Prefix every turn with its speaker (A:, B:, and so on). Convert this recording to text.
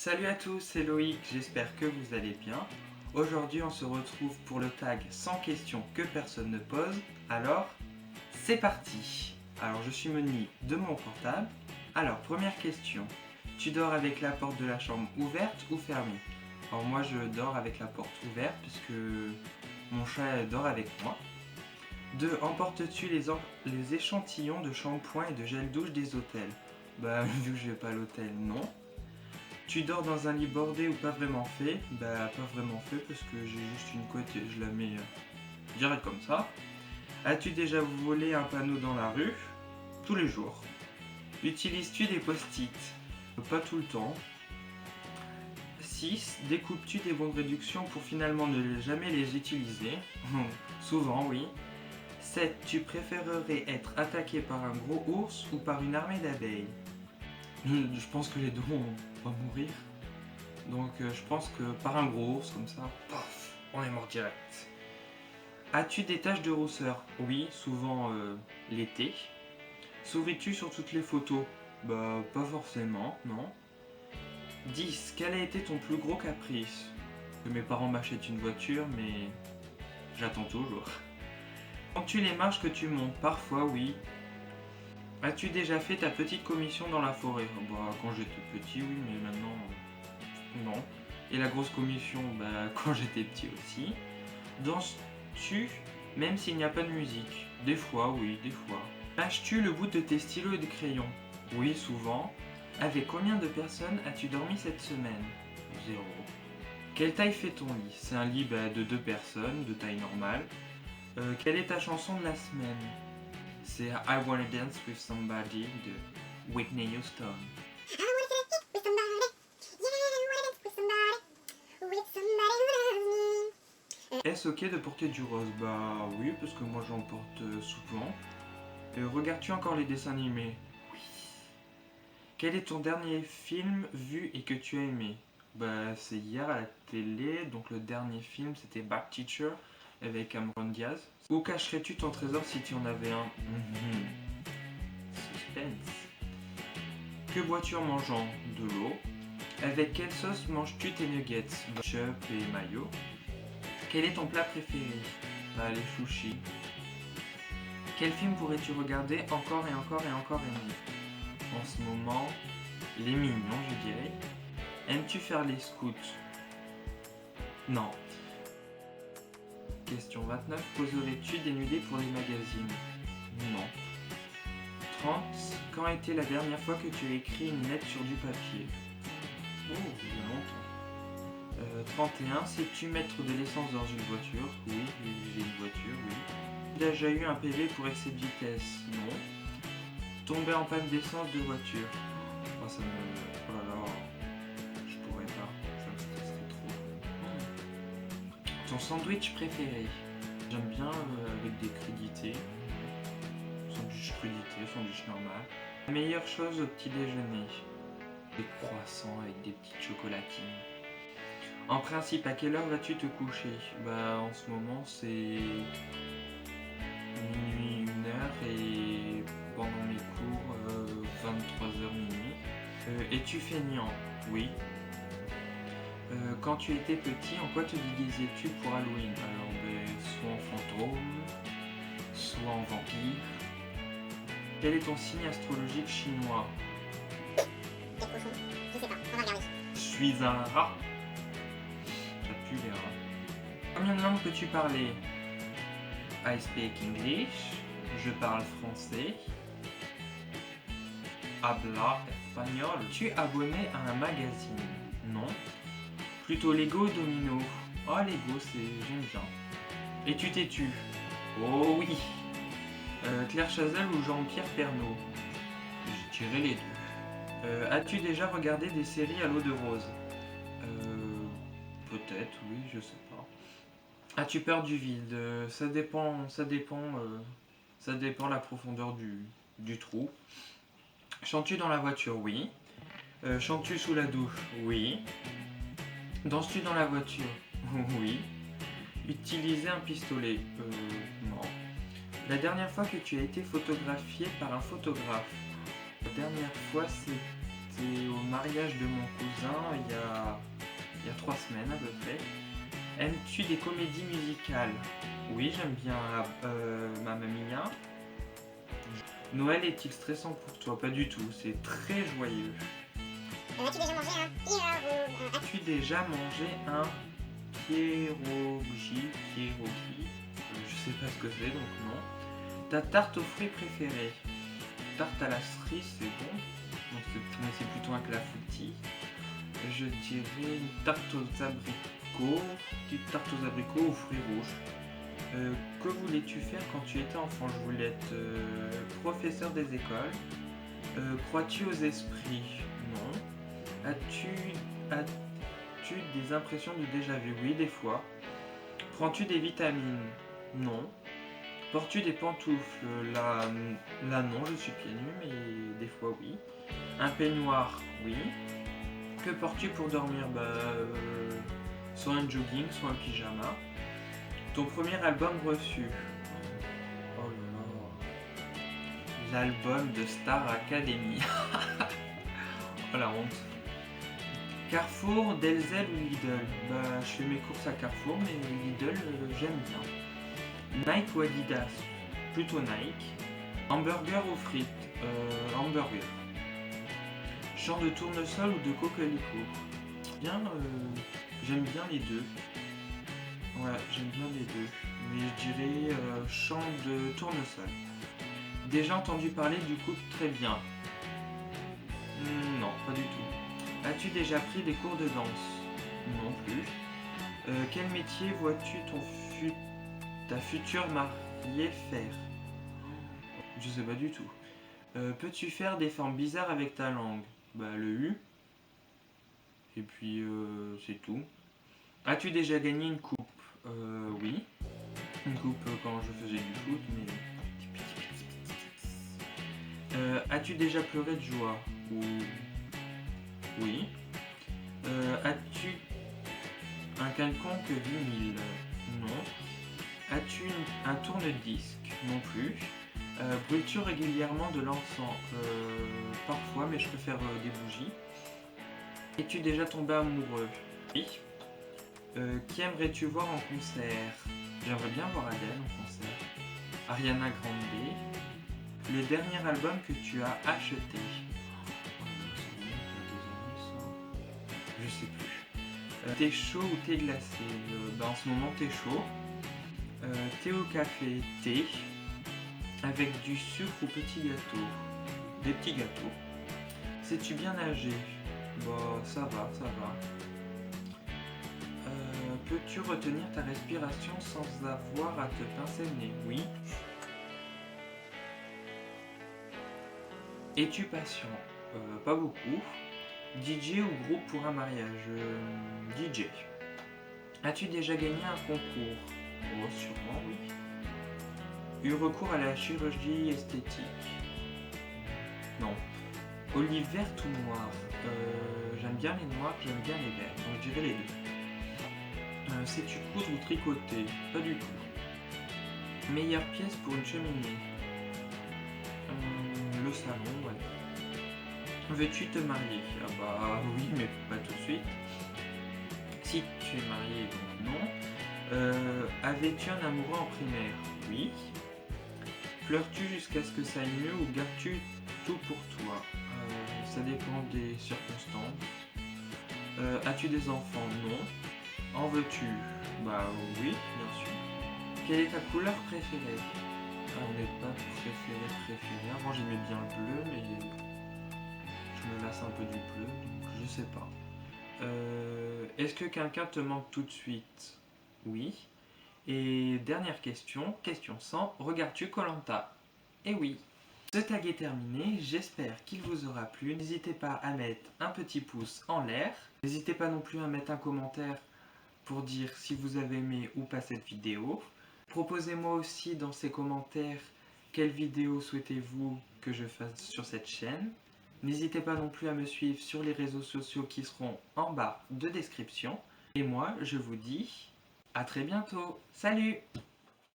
A: Salut à tous, c'est Loïc, j'espère que vous allez bien. Aujourd'hui on se retrouve pour le tag 100 questions que personne ne pose. Alors, c'est parti. Alors je suis muni de mon portable. Alors première question, tu dors avec la porte de la chambre ouverte ou fermée? Alors moi je dors avec la porte ouverte puisque mon chat dort avec moi. 2. Emportes-tu les échantillons de shampoing et de gel douche des hôtels? Bah vu que je vais pas à l'hôtel, non. Tu dors dans un lit bordé ou pas vraiment fait? Bah pas vraiment fait parce que j'ai juste une couette et je la mets direct comme ça. As-tu déjà volé un panneau dans la rue? Tous les jours. Utilises-tu des post-it? Pas tout le temps. 6. Découpes-tu des bons de réduction pour finalement ne jamais les utiliser? Souvent, oui. 7. Tu préférerais être attaqué par un gros ours ou par une armée d'abeilles? Je pense que les deux on va mourir. Donc je pense que par un gros ours comme ça, paf, on est mort direct. As-tu des taches de rousseur? Oui, souvent l'été. Souris-tu sur toutes les photos? Bah pas forcément, non. 10. Quel a été ton plus gros caprice? Que mes parents m'achètent une voiture, mais j'attends toujours. Comptes-tu les marches que tu montes? Parfois, oui. As-tu déjà fait ta petite commission dans la forêt? Bah quand j'étais petit, oui, mais maintenant, non. Et la grosse commission, bah quand j'étais petit aussi. Danses-tu même s'il n'y a pas de musique? Des fois, oui, des fois. Lâches-tu le bout de tes stylos et de crayons? Oui, souvent. Avec combien de personnes as-tu dormi cette semaine? 0. Quelle taille fait ton lit? C'est un lit de 2 personnes, de taille normale. Quelle est ta chanson de la semaine? C'est I Wanna Dance With Somebody de Whitney Houston. Est-ce ok de porter du rose? Bah oui, parce que moi j'en porte souvent. Regardes-tu encore les dessins animés? Oui. Quel est ton dernier film vu et que tu as aimé? Bah c'est hier à la télé, donc le dernier film c'était Back Teacher avec Cameron Diaz. Où cacherais-tu ton trésor si tu en avais un? Suspense. Que bois-tu en mangeant? De l'eau. Avec quelle sauce manges-tu tes nuggets? Ketchup et mayo. Quel est ton plat préféré? Bah les sushis. Quel film pourrais-tu regarder encore et encore et encore aimer? En ce moment, Les Mignons, je dirais. Aimes-tu faire les scouts? Non. Question 29. Poserais-tu des nudés pour les magazines? Non. 30. Quand était la dernière fois que tu as écrit une lettre sur du papier? Oh, il y a longtemps. 31. Sais-tu mettre de l'essence dans une voiture? Oui, j'ai une voiture, oui. Tu as déjà eu un PV pour excès de vitesse? Non. Tomber en panne d'essence de voiture? Oh, ça me... Oh là là, je pourrais pas, ça me stresserait trop. Ton sandwich préféré? J'aime bien avec des crudités. Sandwich crudité, sandwich normal. La meilleure chose au petit déjeuner? Des croissants avec des petites chocolatines. En principe, à quelle heure vas-tu te coucher? Bah en ce moment c'est minuit, 1h et pendant mes cours 23h minuit. Es-tu feignant? Oui. Quand tu étais petit, en quoi te déguisais-tu pour Halloween? Alors soit en fantôme, soit en vampire. Quel est ton signe astrologique chinois?
B: Quel cochon? Je sais pas, on va regarder.
A: Je suis un rat. Ça pue les rats. Combien de langues peux-tu parler? I speak English. Je parle français. Habla espagnol. Tu es abonné à un magazine? Non. Plutôt Lego ou Domino? Oh Lego, j'aime bien. Es-tu têtu? Oh oui. Claire Chazal ou Jean-Pierre Pernaut? Je dirais les deux. As-tu déjà regardé des séries à l'eau de rose? Peut-être, oui, je sais pas. As-tu peur du vide? Ça dépend la profondeur du trou. Chantes-tu dans la voiture? Oui. Chantes-tu sous la douche? Oui. Danses-tu dans la voiture? Oui. Utiliser un pistolet? Non. La dernière fois que tu as été photographié par un photographe? La dernière fois J'étais au mariage de mon cousin il y a 3 semaines à peu près. Aimes-tu des comédies musicales? Oui, j'aime bien Mamma Mia. Noël est-il stressant pour toi? Pas du tout, c'est très joyeux.
B: As-tu déjà mangé un
A: As-tu déjà mangé un pierogi? Je sais pas ce que c'est donc non. Ta tarte aux fruits préférée? Tarte à la cerise, c'est bon. Donc c'est plutôt un clafoutis. Je dirais une tarte aux abricots. Petite tarte aux abricots aux fruits rouges. Que voulais-tu faire quand tu étais enfant? Je voulais être professeur des écoles. Crois-tu aux esprits? Non. As-tu des impressions de déjà-vu? Oui, des fois. Prends-tu des vitamines? Non. Portes-tu des pantoufles? Là non, je suis pieds nus, mais des fois oui. Un peignoir? Oui. Que portes-tu pour dormir? Soit un jogging, soit un pyjama. Ton premier album reçu? Oh là là. L'album de Star Academy. Oh la honte. Carrefour, Delhaize ou Lidl? Je fais mes courses à Carrefour, mais Lidl, j'aime bien. Nike ou Adidas? Plutôt Nike. Hamburger ou frites? Hamburger. Champ de tournesol ou de coquelicot? J'aime bien les deux. Ouais, j'aime bien les deux. Mais je dirais champ de tournesol. Déjà entendu parler du couple très bien? Non, pas du tout. As-tu déjà pris des cours de danse? Non plus. Quel métier vois-tu ta future mariée faire? Je sais pas du tout. Peux-tu faire des formes bizarres avec ta langue? Le U. Et puis c'est tout. As-tu déjà gagné une coupe? Oui. Une coupe quand je faisais du foot, mais... As-tu déjà pleuré de joie? Oui. As-tu un quelconque vinyle? Non. As-tu un tourne-disque? Non plus. Brûles-tu régulièrement de l'encens? Parfois, mais je préfère des bougies. Es-tu déjà tombé amoureux? Oui. Qui aimerais-tu voir en concert? J'aimerais bien voir Adele en concert. Ariana Grande. Le dernier album que tu as acheté? Je sais plus. Thé chaud ou thé glacé? En ce moment, thé chaud. Thé au café? Thé. Avec du sucre ou petit gâteau? Des petits gâteaux. Sais-tu bien nager? Ça va, ça va. Peux-tu retenir ta respiration sans avoir à te pincer le nez? Oui. Es-tu patient? Pas beaucoup. DJ ou groupe pour un mariage? DJ. As-tu déjà gagné un concours? Sûrement oui. Eu recours à la chirurgie esthétique? Non. Olive verte ou noire? J'aime bien les noirs, j'aime bien les verts, donc je dirais les deux. Sais-tu coudre ou tricoter? Pas du tout. Meilleure pièce pour une cheminée? Le salon, ouais. Veux-tu te marier? Oui, mais pas tout de suite. Si tu es marié, donc non. Avais-tu un amoureux en primaire? Oui. Pleures-tu jusqu'à ce que ça aille mieux ou gardes-tu tout pour toi? Ça dépend des circonstances. As-tu des enfants? Non. En veux-tu? Oui, bien sûr. Quelle est ta couleur préférée? On n'est pas préféré. Avant j'aimais bien le bleu, mais je me lasse un peu du bleu, donc je sais pas. Est-ce que quelqu'un te manque tout de suite? Oui. Et dernière question, question 100, regardes-tu koh Lanta? Eh oui. Ce tag est terminé, j'espère qu'il vous aura plu. N'hésitez pas à mettre un petit pouce en l'air. N'hésitez pas non plus à mettre un commentaire pour dire si vous avez aimé ou pas cette vidéo. Proposez-moi aussi dans ces commentaires quelle vidéo souhaitez-vous que je fasse sur cette chaîne. N'hésitez pas non plus à me suivre sur les réseaux sociaux qui seront en bas de description. Et moi, je vous dis à très bientôt. Salut!